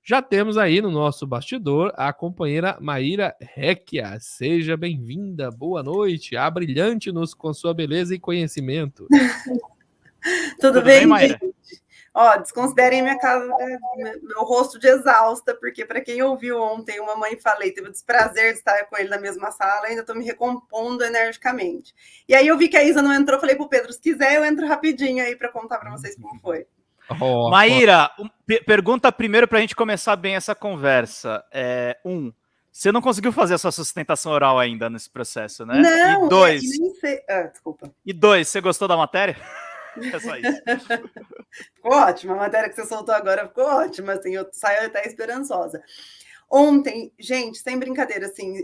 Já temos aí no nosso bastidor a companheira Maíra Recchia. Seja bem-vinda, boa noite, abrilhante-nos com sua beleza e conhecimento. Tudo bem, Maíra? Ó, desconsiderem minha cara, meu rosto de exausta, porque para quem ouviu ontem o Mamãe Falei, teve o desprazer de estar com ele na mesma sala, ainda estou me recompondo energicamente. E aí eu vi que a Isa não entrou, falei pro Pedro, se quiser eu entro rapidinho aí para contar para vocês como foi. Maíra, pergunta primeiro para a gente começar bem essa conversa. Você não conseguiu fazer a sua sustentação oral ainda nesse processo, né? Não, e dois, nem sei. Desculpa. E dois, você gostou da matéria? É só isso. Ficou ótima, a matéria que você soltou agora ficou ótima, assim, eu saio até esperançosa. Ontem, gente, sem brincadeira, assim,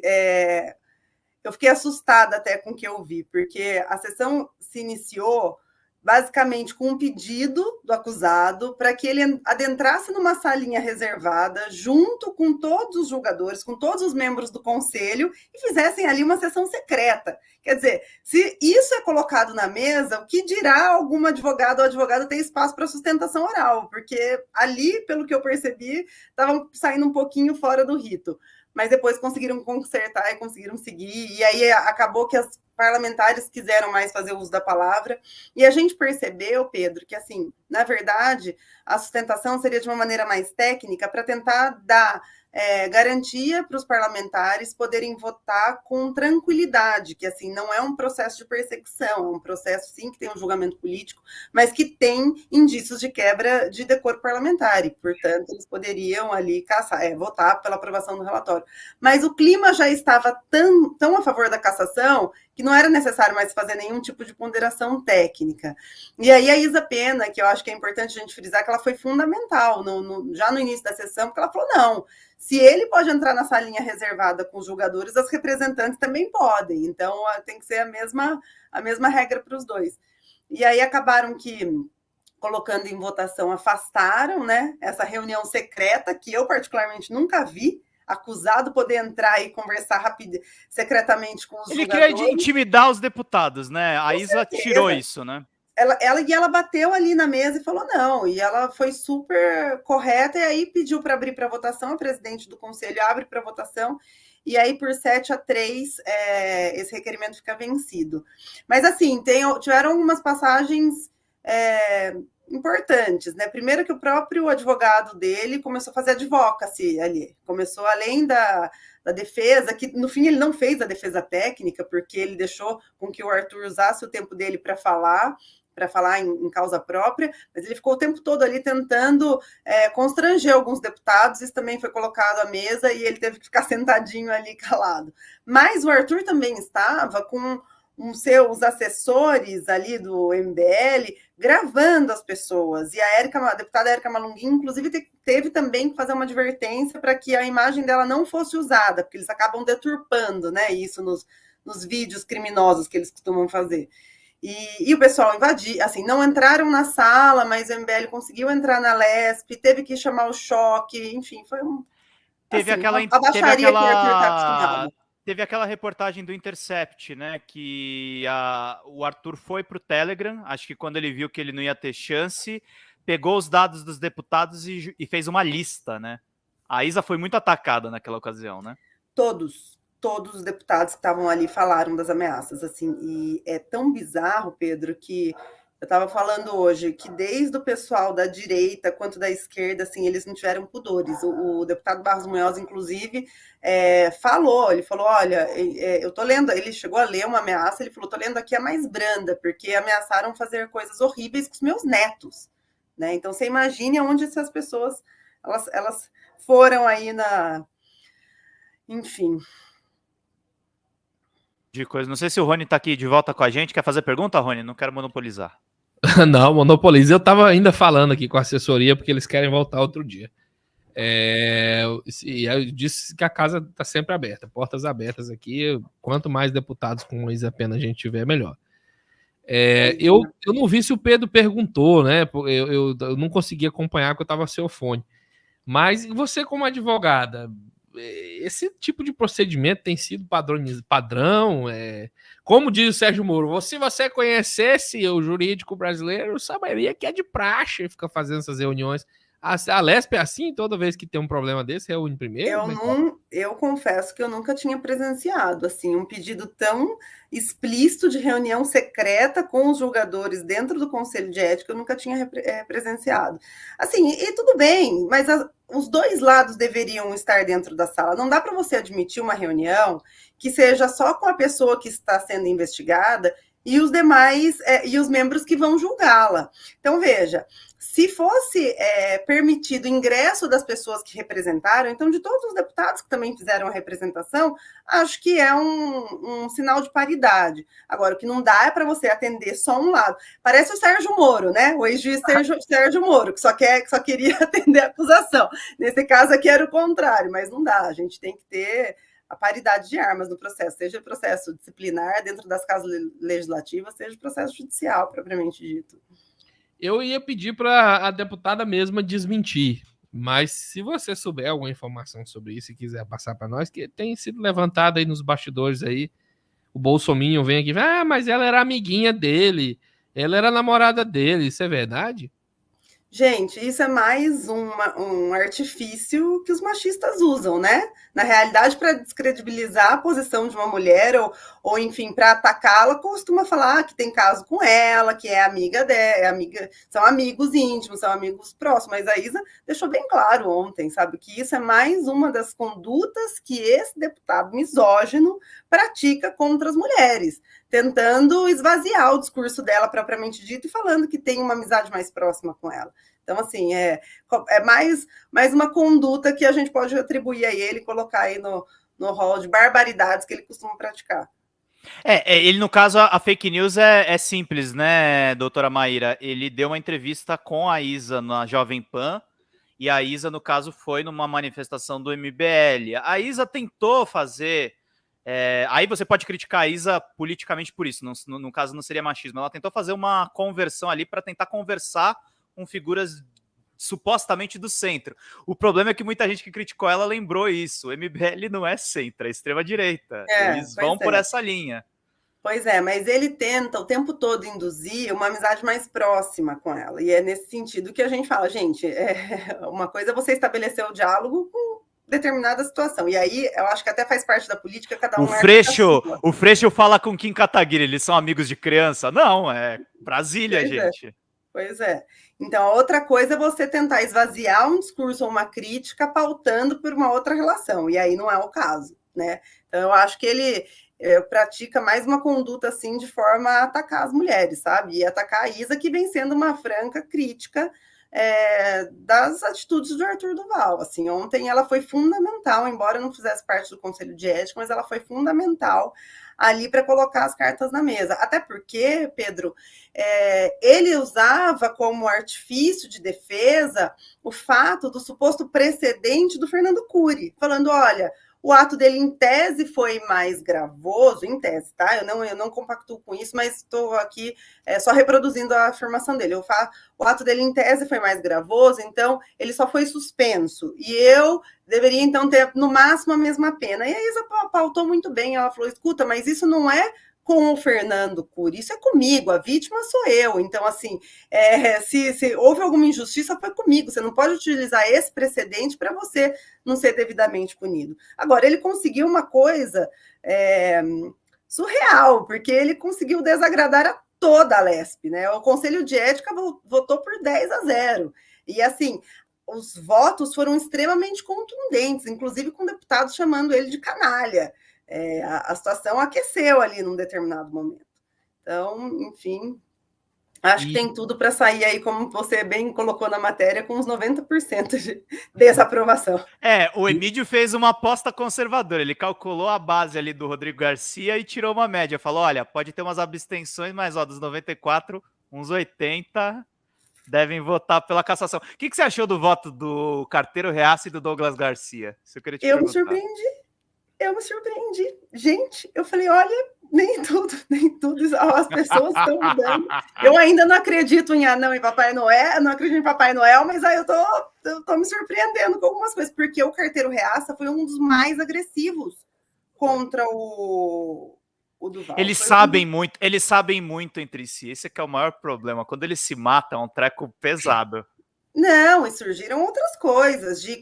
eu fiquei assustada até com o que eu vi, porque a sessão se iniciou basicamente com um pedido do acusado para que ele adentrasse numa salinha reservada junto com todos os julgadores, com todos os membros do conselho e fizessem ali uma sessão secreta. Quer dizer, se isso é colocado na mesa, o que dirá algum advogado ou advogada ter espaço para sustentação oral? Porque ali, pelo que eu percebi, estavam saindo um pouquinho fora do rito. Mas depois conseguiram consertar e conseguiram seguir, e aí acabou que as parlamentares quiseram mais fazer uso da palavra, e a gente percebeu, Pedro, que, assim, na verdade, a sustentação seria de uma maneira mais técnica para tentar dar garantia para os parlamentares poderem votar com tranquilidade, que, assim, não é um processo de perseguição, é um processo, sim, que tem um julgamento político, mas que tem indícios de quebra de decoro parlamentar, e, portanto, eles poderiam ali votar pela aprovação do relatório. Mas o clima já estava tão a favor da cassação que não era necessário mais fazer nenhum tipo de ponderação técnica. E aí a Isa Pena, que eu acho que é importante a gente frisar, que ela foi fundamental já no início da sessão, porque ela falou, não, se ele pode entrar na salinha reservada com os julgadores, as representantes também podem. Então, tem que ser a mesma regra para os dois. E aí acabaram que, colocando em votação, afastaram, né, essa reunião secreta, que eu particularmente nunca vi, acusado poder entrar e conversar secretamente com os julgadores. Ele queria intimidar os deputados, né? A Isa tirou isso, né? Ela bateu ali na mesa e falou não, e ela foi super correta, e aí pediu para abrir para votação, a presidente do conselho abre para votação, e aí por 7-3 esse requerimento fica vencido. Mas assim, tiveram algumas passagens importantes, né? Primeiro que o próprio advogado dele começou a fazer advocacy ali, começou além da defesa, que no fim ele não fez a defesa técnica, porque ele deixou com que o Arthur usasse o tempo dele para falar em causa própria, mas ele ficou o tempo todo ali tentando constranger alguns deputados, isso também foi colocado à mesa e ele teve que ficar sentadinho ali calado. Mas o Arthur também estava com seus assessores ali do MBL gravando as pessoas, e a deputada Érica Malunguinho, inclusive, teve também que fazer uma advertência para que a imagem dela não fosse usada, porque eles acabam deturpando, né, isso nos vídeos criminosos que eles costumam fazer. E o pessoal invadiu, assim, não entraram na sala, mas o MBL conseguiu entrar na LESP, teve que chamar o choque, enfim, foi uma baixaria que o Arthur está acostumado. Teve aquela reportagem do Intercept, né, que o Arthur foi para o Telegram, acho que quando ele viu que ele não ia ter chance, pegou os dados dos deputados e fez uma lista, né? A Isa foi muito atacada naquela ocasião, né? Todos os deputados que estavam ali falaram das ameaças, assim, e é tão bizarro, Pedro, que eu estava falando hoje que desde o pessoal da direita quanto da esquerda, assim, eles não tiveram pudores. O deputado Barros Munhoz, inclusive, ele falou, olha, eu tô lendo, ele chegou a ler uma ameaça, ele falou, tô lendo aqui a mais branda, porque ameaçaram fazer coisas horríveis com os meus netos, né? Então, você imagine aonde essas pessoas, elas foram aí enfim. De coisa. Não sei se o Rony tá aqui de volta com a gente. Quer fazer pergunta, Rony? Não quero monopolizar. Não, monopoliza. Eu tava ainda falando aqui com a assessoria, porque eles querem voltar outro dia. Eu disse que a casa tá sempre aberta, portas abertas aqui. Quanto mais deputados com Isa Pena a gente tiver, melhor. Eu não vi se o Pedro perguntou, né? Eu não consegui acompanhar porque eu tava sem o fone. Mas você, como advogada, esse tipo de procedimento tem sido padrão? Como diz o Sérgio Moro, se você conhecesse o jurídico brasileiro, saberia que é de praxe ficar fazendo essas reuniões. A Lespe é assim? Toda vez que tem um problema desse, reúne primeiro? Eu confesso que eu nunca tinha presenciado assim um pedido tão explícito de reunião secreta com os julgadores dentro do Conselho de Ética, eu nunca tinha presenciado. Assim, e tudo bem, mas os dois lados deveriam estar dentro da sala. Não dá para você admitir uma reunião que seja só com a pessoa que está sendo investigada e os demais, e os membros que vão julgá-la. Então, veja, se fosse permitido o ingresso das pessoas que representaram, então de todos os deputados que também fizeram a representação, acho que é um sinal de paridade. Agora, o que não dá é para você atender só um lado. Parece o Sérgio Moro, né? O ex-juiz Sérgio Moro, que só queria atender a acusação. Nesse caso aqui era o contrário, mas não dá. A gente tem que ter a paridade de armas no processo, seja processo disciplinar dentro das casas legislativas, seja processo judicial, propriamente dito. Eu ia pedir para a deputada mesma desmentir, mas se você souber alguma informação sobre isso e quiser passar para nós, que tem sido levantado aí nos bastidores aí, o Bolsominion vem aqui, mas ela era amiguinha dele, ela era namorada dele, isso é verdade? Gente, isso é mais um artifício que os machistas usam, né? Na realidade, para descredibilizar a posição de uma mulher ou enfim, para atacá-la, costuma falar que tem caso com ela, que é amiga dela, são amigos íntimos, são amigos próximos. Mas a Isa deixou bem claro ontem, sabe, que isso é mais uma das condutas que esse deputado misógino pratica contra as mulheres, tentando esvaziar o discurso dela propriamente dito e falando que tem uma amizade mais próxima com ela. Então, assim, é mais uma conduta que a gente pode atribuir a ele, colocar aí no rol de barbaridades que ele costuma praticar. Ele, no caso, a fake news é simples, né, doutora Maíra? Ele deu uma entrevista com a Isa na Jovem Pan, e a Isa, no caso, foi numa manifestação do MBL. A Isa tentou fazer... aí você pode criticar a Isa politicamente por isso, no caso não seria machismo. Ela tentou fazer uma conversão ali para tentar conversar com figuras supostamente do centro. O problema é que muita gente que criticou ela lembrou isso. O MBL não é centro, é extrema-direita. Eles vão por essa linha. Pois é, mas ele tenta o tempo todo induzir uma amizade mais próxima com ela. E é nesse sentido que a gente fala, gente, uma coisa é você estabelecer o diálogo com determinada situação. E aí, eu acho que até faz parte da política, cada um... O Freixo fala com Kim Kataguiri, eles são amigos de criança? Não, é Brasília, pois gente. Pois é. Então, a outra coisa é você tentar esvaziar um discurso ou uma crítica pautando por uma outra relação. E aí não é o caso, né? Então, eu acho que ele pratica mais uma conduta assim de forma a atacar as mulheres, sabe? E atacar a Isa, que vem sendo uma franca crítica das atitudes do Arthur Duval. Assim, ontem ela foi fundamental, embora não fizesse parte do Conselho de Ética, mas ela foi fundamental ali para colocar as cartas na mesa. Até porque, Pedro, ele usava como artifício de defesa o fato do suposto precedente do Fernando Cury, falando, olha, o ato dele em tese foi mais gravoso, em tese, tá? Eu não compactuo com isso, mas estou aqui só reproduzindo a afirmação dele. O ato dele em tese foi mais gravoso, então ele só foi suspenso. E eu deveria, então, ter, no máximo, a mesma pena. E a Isa pautou muito bem, ela falou, escuta, mas isso não é com o Fernando Cury, isso é comigo, a vítima sou eu. Então, assim, se houve alguma injustiça, foi comigo. Você não pode utilizar esse precedente para você não ser devidamente punido. Agora, ele conseguiu uma coisa surreal, porque ele conseguiu desagradar a toda a Lespe, né? O Conselho de Ética votou por 10-0. E, assim, os votos foram extremamente contundentes, inclusive com deputados chamando ele de canalha. A situação aqueceu ali num determinado momento. Então, enfim, acho que tem tudo para sair aí, como você bem colocou na matéria, com uns 90% de desaprovação. O Emílio fez uma aposta conservadora, ele calculou a base ali do Rodrigo Garcia e tirou uma média, falou, olha, pode ter umas abstenções, mas dos 94, uns 80 devem votar pela cassação. O que você achou do voto do Carteiro Reaça e do Douglas Garcia? Eu me surpreendi. Gente, eu falei, olha, nem tudo, as pessoas estão mudando. Eu ainda não acredito em anão e Papai Noel, não acredito em Papai Noel, mas aí eu tô me surpreendendo com algumas coisas, porque o Carteiro Reaça foi um dos mais agressivos contra o Duval. Eles sabem muito entre si, esse que é o maior problema. Quando eles se matam, é um treco pesado. Não, e surgiram outras coisas, de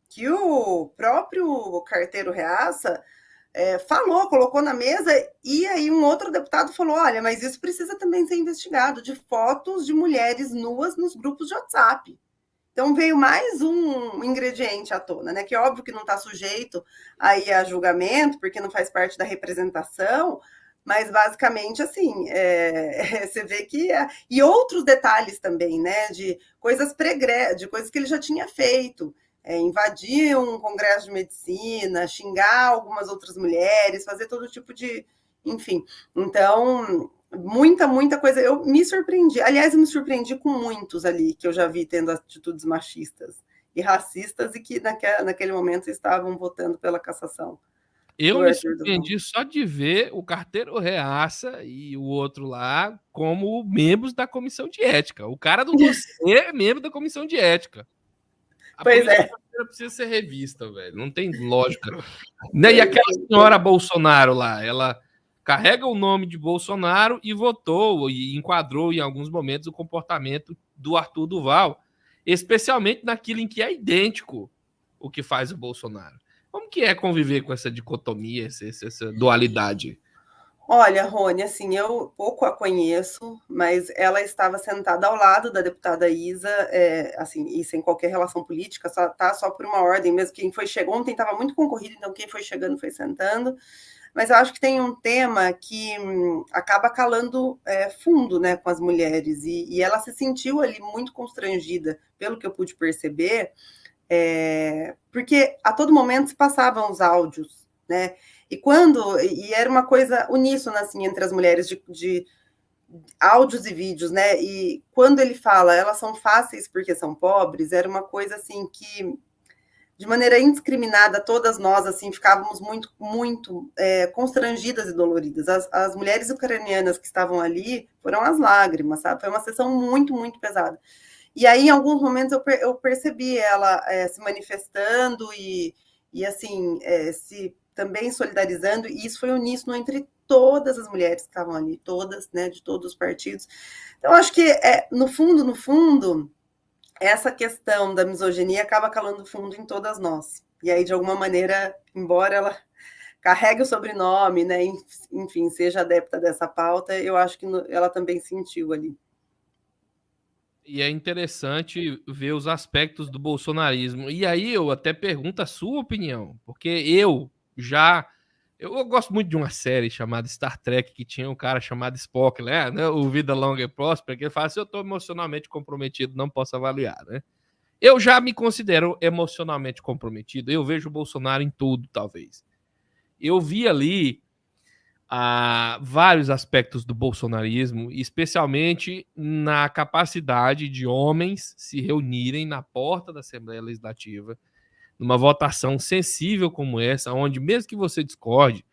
que o próprio carteiro Reaça falou, colocou na mesa, e aí um outro deputado falou, olha, mas isso precisa também ser investigado, de fotos de mulheres nuas nos grupos de WhatsApp. Então veio mais um ingrediente à tona, né? Que é óbvio que não está sujeito aí a julgamento, porque não faz parte da representação, mas basicamente assim, você vê que. E outros detalhes também, né? De coisas de coisas que ele já tinha feito. Invadir um congresso de medicina, xingar algumas outras mulheres, fazer todo tipo de. Enfim. Então, muita coisa. Eu me surpreendi. Aliás, eu me surpreendi com muitos ali que eu já vi tendo atitudes machistas e racistas e que naquele momento estavam votando pela cassação. Eu me surpreendi só de ver o carteiro Reaça e o outro lá como membros da comissão de ética. O cara do dossiê é membro da comissão de ética. Pois é. Precisa ser revista, velho. Não tem lógica. E aquela senhora Bolsonaro lá, ela carrega o nome de Bolsonaro e votou e enquadrou em alguns momentos o comportamento do Arthur Duval, especialmente naquilo em que é idêntico o que faz o Bolsonaro. Como que é conviver com essa dicotomia, essa dualidade? Olha, Rony, assim, eu pouco a conheço, mas ela estava sentada ao lado da deputada Isa, assim, e sem qualquer relação política, só por uma ordem mesmo. Quem foi chegando ontem estava muito concorrido, então quem foi chegando foi sentando. Mas eu acho que tem um tema que acaba calando fundo, né, com as mulheres, e ela se sentiu ali muito constrangida, pelo que eu pude perceber, porque a todo momento se passavam os áudios, né? E era uma coisa uníssona, assim, entre as mulheres, de áudios e vídeos, né? E quando ele fala, elas são fáceis porque são pobres, era uma coisa, assim, que, de maneira indiscriminada, todas nós, assim, ficávamos muito constrangidas e doloridas. As mulheres ucranianas que estavam ali foram as lágrimas, sabe? Foi uma sessão muito pesada. E aí, em alguns momentos, eu percebi ela se manifestando e assim, se também solidarizando, e isso foi uníssono entre todas as mulheres que estavam ali, todas, né, de todos os partidos. Então, acho que, no fundo, essa questão da misoginia acaba calando fundo em todas nós. E aí, de alguma maneira, embora ela carregue o sobrenome, né, enfim, seja adepta dessa pauta, eu acho que ela também sentiu ali. E é interessante ver os aspectos do bolsonarismo. E aí eu até pergunto a sua opinião, porque eu gosto muito de uma série chamada Star Trek, que tinha um cara chamado Spock, né? O Vida Longa e Próspera, que ele fala: se eu estou emocionalmente comprometido, não posso avaliar, né? Eu já me considero emocionalmente comprometido. Eu vejo o Bolsonaro em tudo, talvez. Eu vi ali vários aspectos do bolsonarismo, especialmente na capacidade de homens se reunirem na porta da Assembleia Legislativa, numa votação sensível como essa, onde, mesmo que você discorde,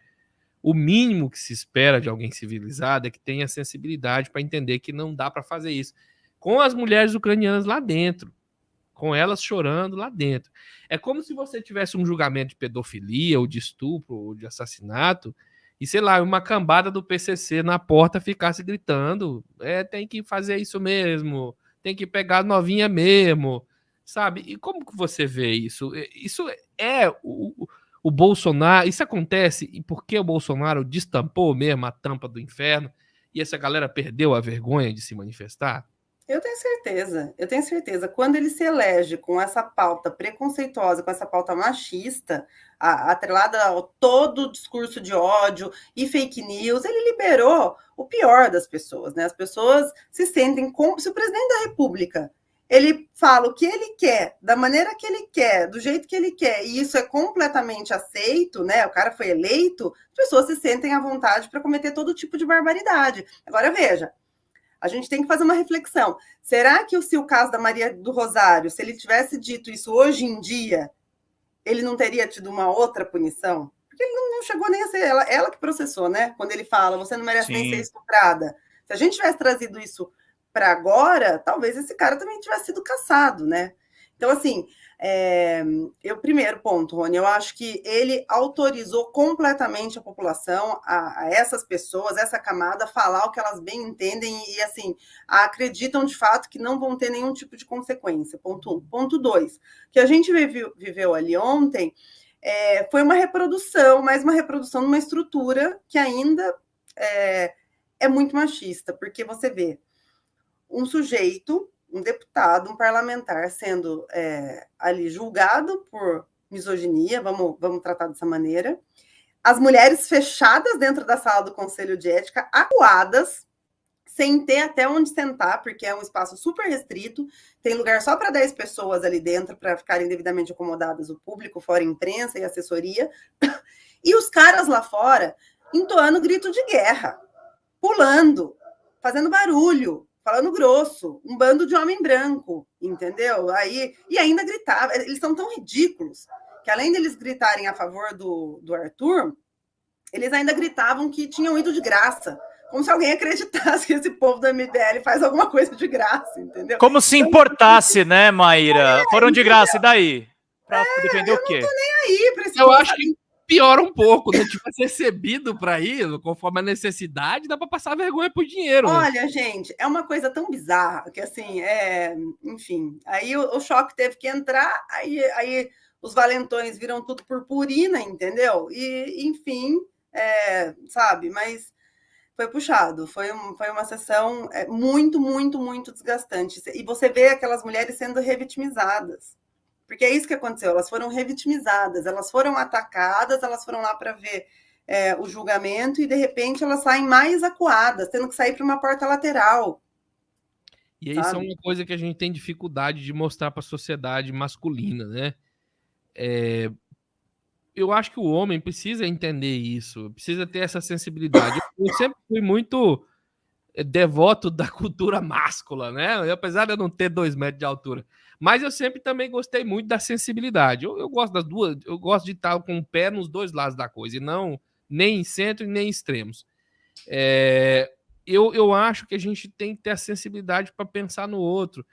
o mínimo que se espera de alguém civilizado é que tenha sensibilidade para entender que não dá para fazer isso. Com as mulheres ucranianas lá dentro, com elas chorando lá dentro. É como se você tivesse um julgamento de pedofilia, ou de estupro, ou de assassinato, e, sei lá, uma cambada do PCC na porta ficasse gritando: tem que fazer isso mesmo, tem que pegar a novinha mesmo, sabe? E como que você vê isso? Isso é o Bolsonaro, isso acontece e porque o Bolsonaro destampou mesmo a tampa do inferno e essa galera perdeu a vergonha de se manifestar? Eu tenho certeza. Quando ele se elege com essa pauta preconceituosa, com essa pauta machista, atrelada a todo o discurso de ódio e fake news, ele liberou o pior das pessoas, né? As pessoas se sentem como se o presidente da República, ele fala o que ele quer, da maneira que ele quer, do jeito que ele quer, e isso é completamente aceito, né? O cara foi eleito, as pessoas se sentem à vontade para cometer todo tipo de barbaridade. Agora, veja, a gente tem que fazer uma reflexão. Será que se o caso da Maria do Rosário, se ele tivesse dito isso hoje em dia, ele não teria tido uma outra punição? Porque ele não chegou nem a ser ela que processou, né? Quando ele fala, você não merece nem ser estuprada. Se a gente tivesse trazido isso para agora, talvez esse cara também tivesse sido caçado, né? Então, assim, Primeiro ponto, Rony, eu acho que ele autorizou completamente a população, a essas pessoas, essa camada, falar o que elas bem entendem e, assim, acreditam de fato que não vão ter nenhum tipo de consequência. Ponto 1. Ponto 2, que a gente viveu ali ontem foi uma reprodução, mas uma reprodução de uma estrutura que ainda é muito machista, porque você vê um sujeito, um deputado, um parlamentar sendo ali julgado por misoginia, vamos tratar dessa maneira, as mulheres fechadas dentro da sala do Conselho de Ética, acuadas, sem ter até onde sentar, porque é um espaço super restrito, tem lugar só para 10 pessoas ali dentro, para ficarem devidamente acomodadas, o público, fora imprensa e assessoria, e os caras lá fora entoando grito de guerra, pulando, fazendo barulho, falando grosso, um bando de homem branco, entendeu? E ainda gritava, eles são tão ridículos, que além deles gritarem a favor do Arthur, eles ainda gritavam que tinham ido de graça, como se alguém acreditasse que esse povo do MBL faz alguma coisa de graça, entendeu? Como se importasse, né, Maíra? Foram de graça, e daí? Pra defender o quê? Eu não tô nem aí pra esse Eu acho que piora um pouco, né? Tipo, ser recebido para ir, conforme a necessidade, dá para passar vergonha por dinheiro. Olha, né? Gente, é uma coisa tão bizarra que, assim, enfim, aí o choque teve que entrar, aí os valentões viram tudo purpurina, entendeu? E, enfim, sabe, mas foi puxado, foi uma sessão muito, muito, muito desgastante. E você vê aquelas mulheres sendo revitimizadas. Porque é isso que aconteceu, elas foram revitimizadas, elas foram atacadas, elas foram lá para ver o julgamento e, de repente, elas saem mais acuadas, tendo que sair para uma porta lateral. E isso é uma coisa que a gente tem dificuldade de mostrar para a sociedade masculina, né? Eu acho que o homem precisa entender isso, precisa ter essa sensibilidade. Eu sempre fui muito devoto da cultura máscula, né? Apesar de eu não ter 2 metros de altura. Mas eu sempre também gostei muito da sensibilidade. Eu gosto das duas, eu gosto de estar com o pé nos dois lados da coisa, e não nem em centro e nem em extremos. Eu acho que a gente tem que ter a sensibilidade para pensar no outro.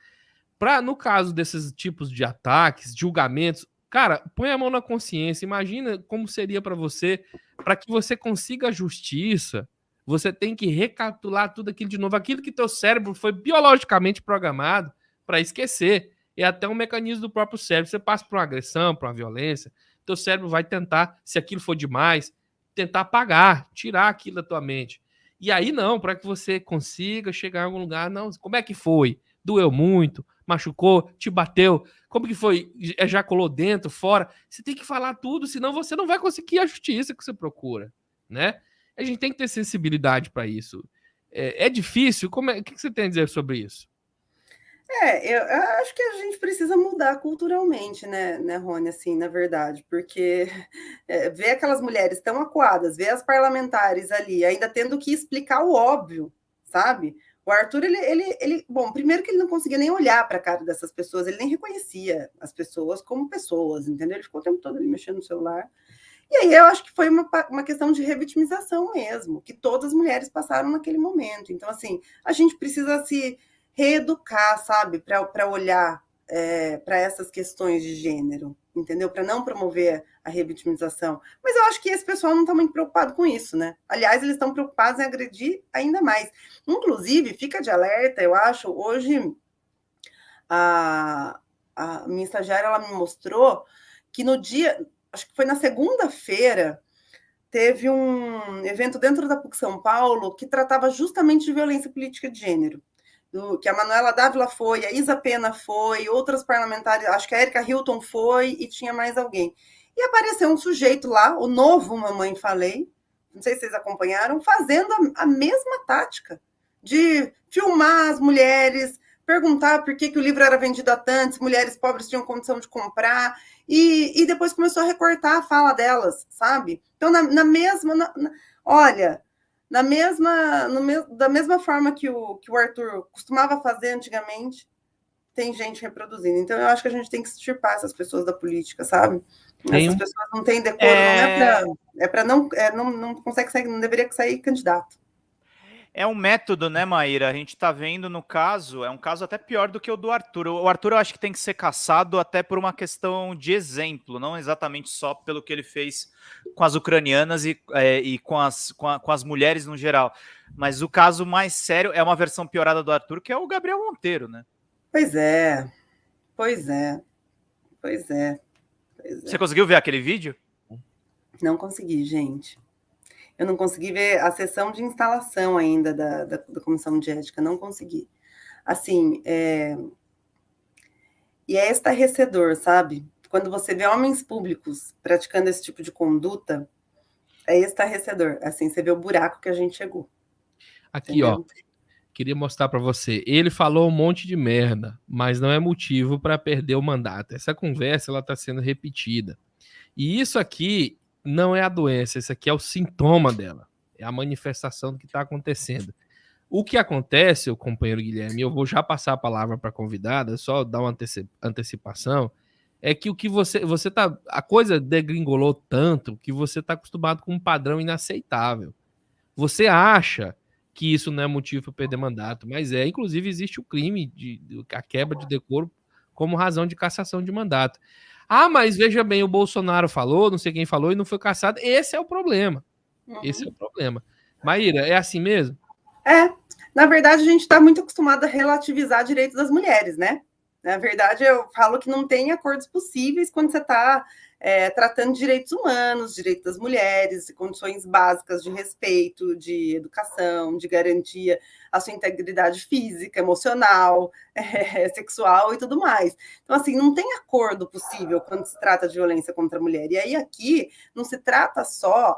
No caso desses tipos de ataques, julgamentos, cara, põe a mão na consciência. Imagina como seria para você, para que você consiga a justiça. Você tem que recapitular tudo aquilo de novo. Aquilo que teu cérebro foi biologicamente programado para esquecer. É até um mecanismo do próprio cérebro. Você passa por uma agressão, por uma violência, teu cérebro vai tentar, se aquilo for demais, tentar apagar, tirar aquilo da tua mente. E aí não, para que você consiga chegar em algum lugar, não, como é que foi? Doeu muito? Machucou? Te bateu? Como que foi? Ejaculou dentro, fora? Você tem que falar tudo, senão você não vai conseguir a justiça que você procura, né? A gente tem que ter sensibilidade para isso. É difícil? O que você tem a dizer sobre isso? Eu acho que a gente precisa mudar culturalmente, né, Rony, assim, na verdade, porque ver aquelas mulheres tão acuadas, ver as parlamentares ali, ainda tendo que explicar o óbvio, sabe? O Arthur, bom, primeiro que ele não conseguia nem olhar para a cara dessas pessoas, ele nem reconhecia as pessoas como pessoas, entendeu? Ele ficou o tempo todo ali mexendo no celular. E aí eu acho que foi uma questão de revitimização mesmo, que todas as mulheres passaram naquele momento. Então, assim, a gente precisa se reeducar, sabe, para olhar para essas questões de gênero, entendeu? Para não promover a revitimização. Mas eu acho que esse pessoal não está muito preocupado com isso, né? Aliás, eles estão preocupados em agredir ainda mais. Inclusive, fica de alerta, eu acho, hoje a minha estagiária, ela me mostrou que no dia, acho que foi na segunda-feira, teve um evento dentro da PUC São Paulo que tratava justamente de violência política de gênero. Que a Manuela Dávila foi, a Isa Pena foi, outras parlamentares, acho que a Erika Hilton foi, e tinha mais alguém. E apareceu um sujeito lá, o novo Mamãe Falei, não sei se vocês acompanharam, fazendo a mesma tática de filmar as mulheres, perguntar por que o livro era vendido a tantos, mulheres pobres tinham condição de comprar, e depois começou a recortar a fala delas, sabe? Então, olha... da mesma forma que o Arthur costumava fazer antigamente, tem gente reproduzindo. Então, eu acho que a gente tem que extirpar essas pessoas da política, sabe? Essas pessoas não têm decoro, não é para não consegue sair, não deveria sair candidato. É um método, né, Maíra? A gente tá vendo no caso, é um caso até pior do que o do Arthur. O Arthur eu acho que tem que ser caçado até por uma questão de exemplo, não exatamente só pelo que ele fez com as ucranianas e com as mulheres no geral. Mas o caso mais sério é uma versão piorada do Arthur, que é o Gabriel Monteiro, né? Pois é. Você conseguiu ver aquele vídeo? Não consegui, gente. Eu não consegui ver a sessão de instalação ainda da Comissão de Ética, não consegui. Assim, e é estarrecedor, sabe? Quando você vê homens públicos praticando esse tipo de conduta, é estarrecedor. Assim, você vê o buraco que a gente chegou. Aqui, entendeu? Ó, queria mostrar para você. Ele falou um monte de merda, mas não é motivo para perder o mandato. Essa conversa, ela tá sendo repetida. E isso aqui não é a doença, isso aqui é o sintoma dela. É a manifestação do que está acontecendo. O que acontece, o companheiro Guilherme, eu vou já passar a palavra para a convidada, só dar uma antecipação, é que o que você tá, a coisa degringolou tanto que você está acostumado com um padrão inaceitável. Você acha que isso não é motivo para perder mandato, mas inclusive existe o crime a quebra de decoro como razão de cassação de mandato. Ah, mas veja bem, o Bolsonaro falou, não sei quem falou, e não foi cassado. Esse é o problema. Esse é o problema. Maíra, é assim mesmo? Na verdade, a gente está muito acostumado a relativizar direitos das mulheres, né? Na verdade, eu falo que não tem acordos possíveis quando você está tratando de direitos humanos, direitos das mulheres, condições básicas de respeito, de educação, de garantia à sua integridade física, emocional, sexual e tudo mais. Então, assim, não tem acordo possível quando se trata de violência contra a mulher. E aí, aqui, não se trata só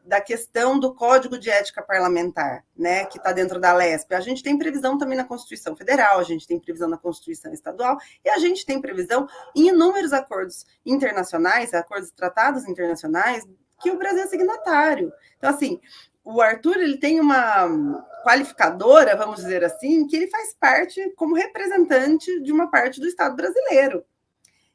da questão do Código de Ética Parlamentar, né, que está dentro da LESP. A gente tem previsão também na Constituição Federal, a gente tem previsão na Constituição Estadual, e a gente tem previsão em inúmeros acordos internacionais, acordos tratados internacionais, que o Brasil é signatário. Então, assim, o Arthur, ele tem uma qualificadora, vamos dizer assim, que ele faz parte como representante de uma parte do Estado brasileiro.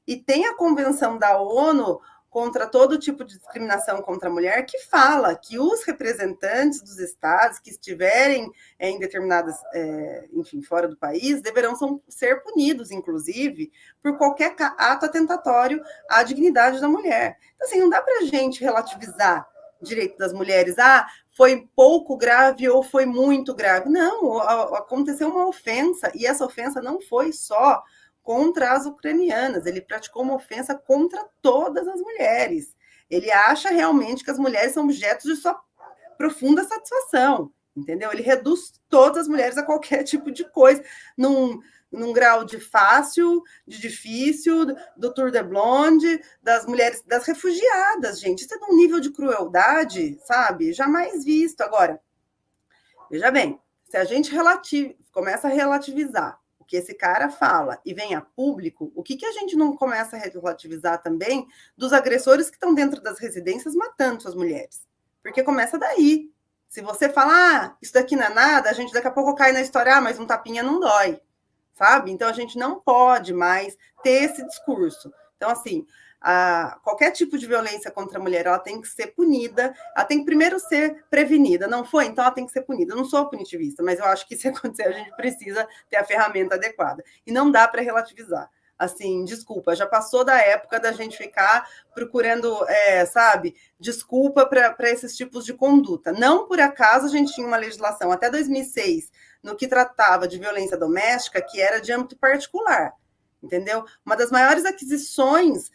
E tem a Convenção da ONU contra todo tipo de discriminação contra a mulher, que fala que os representantes dos estados que estiverem em determinadas, enfim, fora do país, deverão ser punidos, inclusive, por qualquer ato atentatório à dignidade da mulher. Então, assim, não dá para a gente relativizar direito das mulheres, foi pouco grave ou foi muito grave. Não, aconteceu uma ofensa, e essa ofensa não foi só contra as ucranianas, ele praticou uma ofensa contra todas as mulheres. Ele acha realmente que as mulheres são objetos de sua profunda satisfação, entendeu? Ele reduz todas as mulheres a qualquer tipo de coisa, num grau de fácil, de difícil, do Tour de Blonde, das mulheres, das refugiadas, gente. Isso é de um nível de crueldade, sabe? Jamais visto. Agora, veja bem, se a gente começa a relativizar o que esse cara fala e vem a público, o que a gente não começa a relativizar também dos agressores que estão dentro das residências matando suas mulheres? Porque começa daí. Se você fala, isso daqui não é nada, a gente daqui a pouco cai na história, mas um tapinha não dói, sabe? Então, a gente não pode mais ter esse discurso. Então, assim, qualquer tipo de violência contra a mulher, ela tem que ser punida, ela tem que primeiro ser prevenida. Não foi? Então, ela tem que ser punida. Eu não sou punitivista, mas eu acho que se acontecer, a gente precisa ter a ferramenta adequada. E não dá para relativizar. Assim, desculpa, já passou da época da gente ficar procurando, sabe, desculpa para esses tipos de conduta. Não por acaso a gente tinha uma legislação até 2006 no que tratava de violência doméstica que era de âmbito particular, entendeu? Uma das maiores aquisições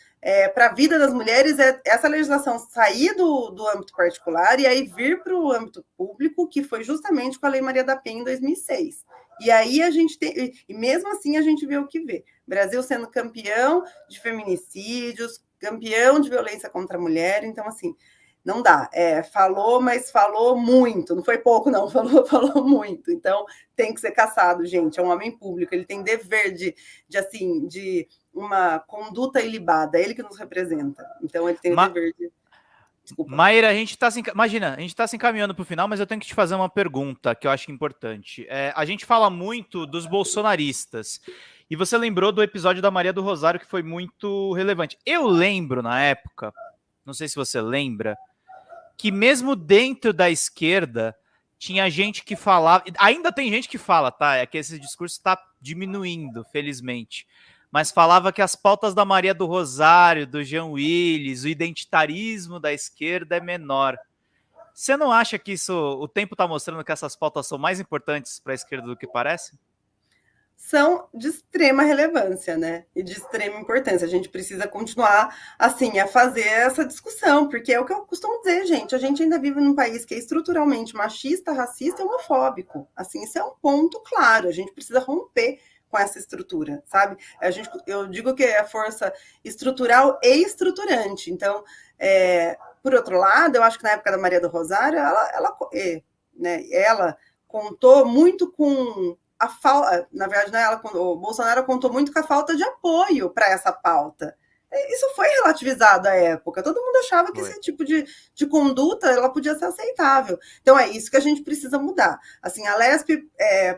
para a vida das mulheres é essa legislação sair do âmbito particular e aí vir para o âmbito público, que foi justamente com a Lei Maria da Penha em 2006. E aí a gente tem, e mesmo assim a gente vê o que vê. Brasil sendo campeão de feminicídios, campeão de violência contra a mulher, então assim, não dá. Falou, mas falou muito, não foi pouco não, falou muito. Então tem que ser caçado, gente, é um homem público, ele tem dever de uma conduta ilibada, ele que nos representa. Então ele tem o dever de... Desculpa. Maíra, a gente tá se encaminhando para o final, mas eu tenho que te fazer uma pergunta que eu acho importante. A gente fala muito dos bolsonaristas, e você lembrou do episódio da Maria do Rosário, que foi muito relevante. Eu lembro, na época, não sei se você lembra, que mesmo dentro da esquerda, tinha gente que falava, ainda tem gente que fala, tá? É que esse discurso está diminuindo, felizmente. Mas falava que as pautas da Maria do Rosário, do Jean Willis, o identitarismo da esquerda é menor. Você não acha que o tempo está mostrando que essas pautas são mais importantes para a esquerda do que parece? São de extrema relevância, né? E de extrema importância. A gente precisa continuar, assim, a fazer essa discussão, porque é o que eu costumo dizer, gente. A gente ainda vive num país que é estruturalmente machista, racista e homofóbico. Assim, isso é um ponto claro. A gente precisa romper com essa estrutura, sabe? Eu digo que é a força estrutural e estruturante. Então, por outro lado, eu acho que na época da Maria do Rosário, ela contou muito com a falta, na verdade, né, o Bolsonaro contou muito com a falta de apoio para essa pauta. Isso foi relativizado à época. Todo mundo achava que esse tipo de conduta ela podia ser aceitável. Então é isso que a gente precisa mudar. Assim, a Lesp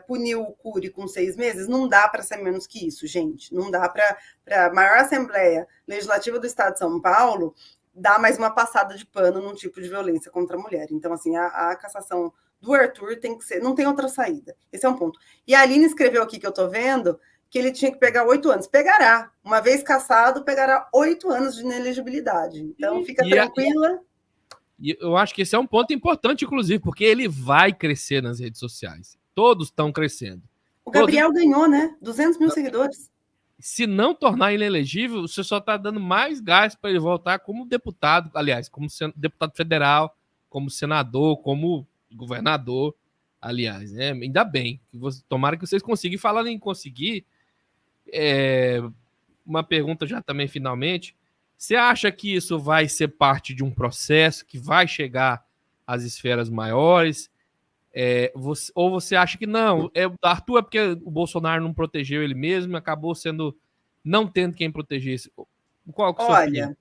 puniu o Cury com 6 meses, não dá para ser menos que isso, gente. Não dá para a maior Assembleia Legislativa do Estado de São Paulo dar mais uma passada de pano num tipo de violência contra a mulher. Então, assim, a cassação do Arthur tem que ser, não tem outra saída. Esse é um ponto. E a Aline escreveu aqui, que eu estou vendo, que ele tinha que pegar 8 anos. Pegará. Uma vez cassado, pegará 8 anos de inelegibilidade. Então, fica tranquila. E eu acho que esse é um ponto importante, inclusive, porque ele vai crescer nas redes sociais. Todos estão crescendo. O Gabriel ganhou, né? 200 mil seguidores. Se não tornar inelegível, você só está dando mais gás para ele voltar como deputado, aliás, como deputado federal, como senador, como governador, aliás, né? Ainda bem. Tomara que vocês consigam. E falando em conseguir, uma pergunta já também, finalmente. Você acha que isso vai ser parte de um processo que vai chegar às esferas maiores? Ou você acha que não? O Arthur é porque o Bolsonaro não protegeu ele mesmo, acabou não tendo quem protegesse. Qual que é a sua opinião?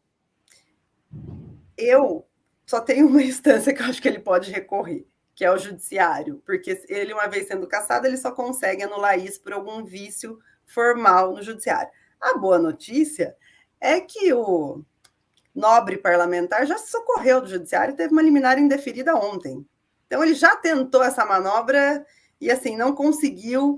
Eu só tenho uma instância que eu acho que ele pode recorrer, que é o judiciário, porque ele, uma vez sendo cassado, ele só consegue anular isso por algum vício formal no judiciário. A boa notícia é que o nobre parlamentar já se socorreu do judiciário e teve uma liminar indeferida ontem. Então, ele já tentou essa manobra e, assim, não conseguiu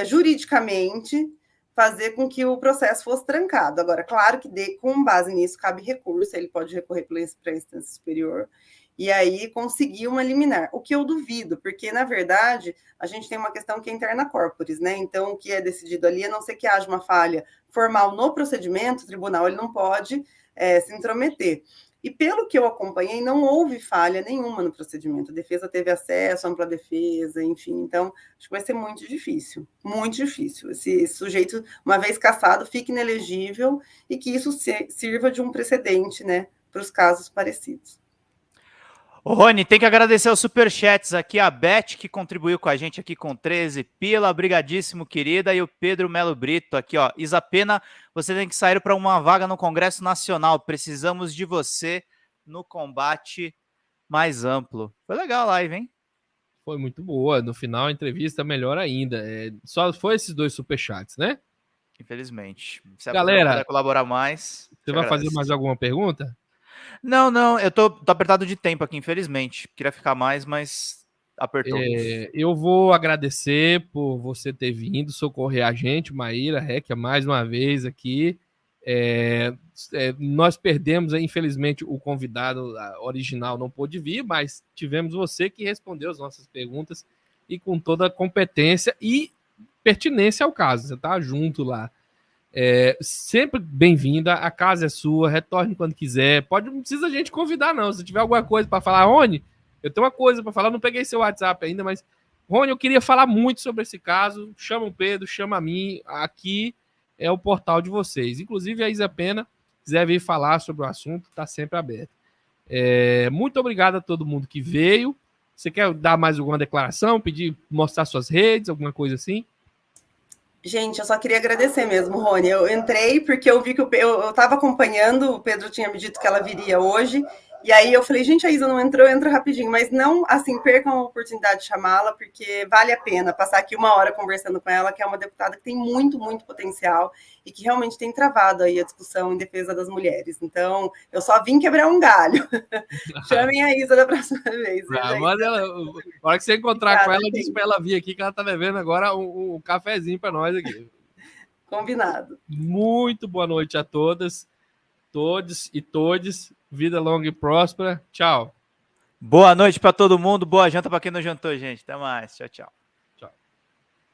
juridicamente fazer com que o processo fosse trancado. Agora, claro que com base nisso cabe recurso, ele pode recorrer para a instância superior e aí conseguir uma liminar. O que eu duvido, porque, na verdade, a gente tem uma questão que é interna corporis, né? Então, o que é decidido ali, a não ser que haja uma falha formal no procedimento, o tribunal ele não pode se intrometer. E pelo que eu acompanhei, não houve falha nenhuma no procedimento. A defesa teve acesso, ampla defesa, enfim. Então, acho que vai ser muito difícil. Muito difícil. Esse sujeito, uma vez cassado, fique inelegível e que isso sirva de um precedente, né, para os casos parecidos. Ô, Rony, tem que agradecer os superchats aqui, a Beth, que contribuiu com a gente aqui com 13 pila, obrigadíssimo, querida, e o Pedro Melo Brito aqui, ó, Isapena, você tem que sair para uma vaga no Congresso Nacional, precisamos de você no combate mais amplo. Foi legal a live, hein? Foi muito boa, no final a entrevista melhor ainda, só foi esses 2 superchats, né? Infelizmente. Se galera, puder colaborar mais... Você vai fazer mais alguma pergunta? Não, eu tô apertado de tempo aqui, infelizmente. Queria ficar mais, mas apertou. Eu vou agradecer por você ter vindo socorrer a gente, Maíra, Réquia, mais uma vez aqui. Nós perdemos, infelizmente, o convidado original não pôde vir, mas tivemos você que respondeu as nossas perguntas e com toda a competência e pertinência ao caso. Você está junto lá. Sempre bem-vinda, a casa é sua, retorne quando quiser. Não precisa a gente convidar, não. Se tiver alguma coisa para falar, Rony, eu tenho uma coisa para falar, não peguei seu WhatsApp ainda, mas, Rony, eu queria falar muito sobre esse caso. Chama o Pedro, chama a mim. Aqui é o portal de vocês. Inclusive, a Isapena, quiser vir falar sobre o assunto, está sempre aberto. Muito obrigado a todo mundo que veio. Você quer dar mais alguma declaração, mostrar suas redes, alguma coisa assim? Gente, eu só queria agradecer mesmo, Rony. Eu entrei porque eu vi que eu estava acompanhando, o Pedro tinha me dito que ela viria hoje, E aí eu falei, gente, a Isa não entrou, entra rapidinho, mas não, assim, percam a oportunidade de chamá-la, porque vale a pena passar aqui 1 hora conversando com ela, que é uma deputada que tem muito, muito potencial e que realmente tem travado aí a discussão em defesa das mulheres. Então, eu só vim quebrar um galho. Chamem a Isa da próxima vez. Mas ela, a hora que você encontrar com ela, diz para ela vir aqui, que ela tá bebendo agora um cafezinho para nós aqui. Combinado. Muito boa noite a todas, todos e todes. Vida longa e próspera. Tchau. Boa noite para todo mundo. Boa janta para quem não jantou, gente. Até mais. Tchau, tchau.